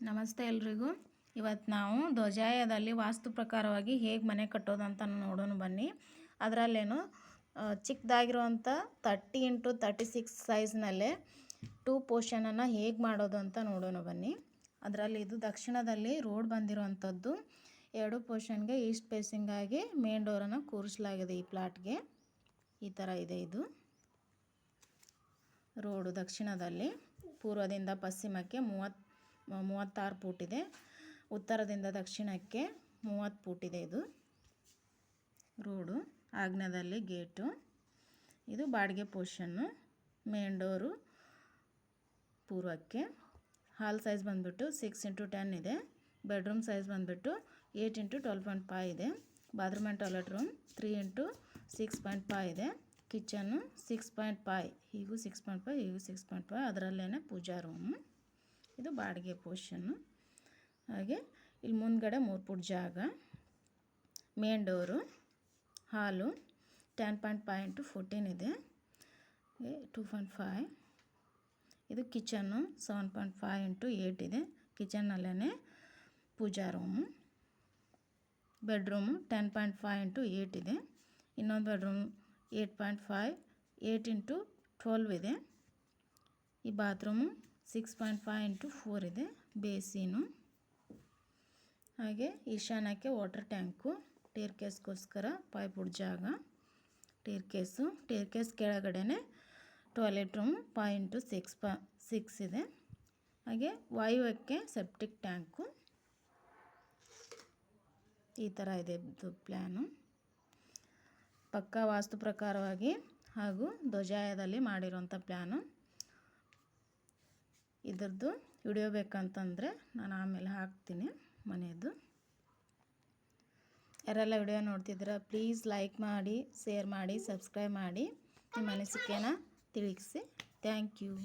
ನಮಸ್ತೆ ಎಲ್ರಿಗೂ. ಇವತ್ತು ನಾವು ಧ್ವಜಾಯದಲ್ಲಿ ವಾಸ್ತು ಪ್ರಕಾರವಾಗಿ ಹೇಗೆ ಮನೆ ಕಟ್ಟೋದಂತ ನೋಡೋಣ ಬನ್ನಿ. ಅದರಲ್ಲೇನು ಚಿಕ್ಕದಾಗಿರುವಂಥ 30x36 ಸೈಜ್ನಲ್ಲೇ 2 ಪೋರ್ಷನನ್ನು ಹೇಗೆ ಮಾಡೋದು ಅಂತ ನೋಡೋಣ ಬನ್ನಿ. ಅದರಲ್ಲಿ ಇದು ದಕ್ಷಿಣದಲ್ಲಿ ರೋಡ್ ಬಂದಿರುವಂಥದ್ದು. 2 ಪೋರ್ಷನ್ಗೆ ಈಸ್ಟ್ ಫೇಸಿಂಗ್ ಆಗಿ ಮೇನ್ ಡೋರನ್ನು ಕೂರಿಸಲಾಗಿದೆ. ಈ ಪ್ಲಾಟ್ಗೆ ಈ ಥರ ಇದೆ. ಇದು ರೋಡು ದಕ್ಷಿಣದಲ್ಲಿ, ಪೂರ್ವದಿಂದ ಪಶ್ಚಿಮಕ್ಕೆ 36 ಫೂಟ್ ಇದೆ, ಉತ್ತರದಿಂದ ದಕ್ಷಿಣಕ್ಕೆ 30 ಫೂಟ್ ಇದೆ. ಇದು ರೋಡು. ಆಗ್ನೇಯದಲ್ಲಿ ಗೇಟು. ಇದು ಬಾಡಿಗೆ ಪೋರ್ಷನ್ನು. ಮೇನ್ ಡೋರು ಪೂರ್ವಕ್ಕೆ. ಹಾಲ್ ಸೈಜ್ ಬಂದುಬಿಟ್ಟು 6x10 ಇದೆ. ಬೆಡ್ರೂಮ್ ಸೈಜ್ ಬಂದುಬಿಟ್ಟು 8x12.5 ಇದೆ. Bathroom and toilet room 3x6.5 ಇದೆ. ಕಿಚನ್ನು 6.5, ಹೀಗೂ 6.5, ಹೀಗೂ 6.5. ಅದರಲ್ಲೇ ಪೂಜಾ ರೂಮು. ಇದು ಬಾಡಿಗೆ ಪೋರ್ಷನ್ನು. ಹಾಗೆ ಇಲ್ಲಿ ಮುಂದ್ಗಡೆ 3 ಫೂಟ್ ಜಾಗ. ಮೇನ್ ಡೋರು, ಹಾಲು 10.5x14 ಇದೆ, 2.5. ಇದು ಕಿಚನ್ನು 7.5x8 ಇದೆ. ಕಿಚನ್ನಲ್ಲೇ ಪೂಜಾ ರೂಮು. ಬೆಡ್ರೂಮು 10.5x8 ಇದೆ. ಇನ್ನೊಂದು ಬೆಡ್ರೂಮ್ 8.5, 8x12 ಇದೆ. ಈ ಬಾತ್ರೂಮು 6.5x4 ಇದೆ. ಬೇಸಿನು. ಹಾಗೆ ಈಶಾನ್ಯಕ್ಕೆ ವಾಟರ್ ಟ್ಯಾಂಕು. ಟೇರ್ಕೇಸ್ಗೋಸ್ಕರ 5 ಫೂಟ್ ಜಾಗ. ಟೇರ್ಕೇಸ್ ಕೆಳಗಡೆನೆ ಟಾಯ್ಲೆಟ್ ರೂಮ್ 5x6 ಇದೆ. ಹಾಗೆ ವಾಯುವ್ಯಕ್ಕೆ ಸೆಪ್ಟಿಕ್ ಟ್ಯಾಂಕು. ಈ ಥರ ಇದೆ ಇದು ಪ್ಲ್ಯಾನು. ಪಕ್ಕಾ ವಾಸ್ತು ಪ್ರಕಾರವಾಗಿ ಹಾಗೂ ಧ್ವಜಾಯದಲ್ಲಿ ಮಾಡಿರೋಂಥ ಪ್ಲ್ಯಾನು. ಇದರದ್ದು ವಿಡಿಯೋ ಬೇಕಂತಂದರೆ ನಾನು ಆಮೇಲೆ ಹಾಕ್ತೀನಿ ಮನೆಯದು. ಯಾರೆಲ್ಲ ವಿಡಿಯೋ ನೋಡ್ತಿದ್ದೀರಾ ಪ್ಲೀಸ್ ಲೈಕ್ ಮಾಡಿ, ಶೇರ್ ಮಾಡಿ, ಸಬ್ಸ್ಕ್ರೈಬ್ ಮಾಡಿ, ನಿಮ್ಮ ಅನಿಸಿಕೆನ ತಿಳಿಸಿ. Thank you.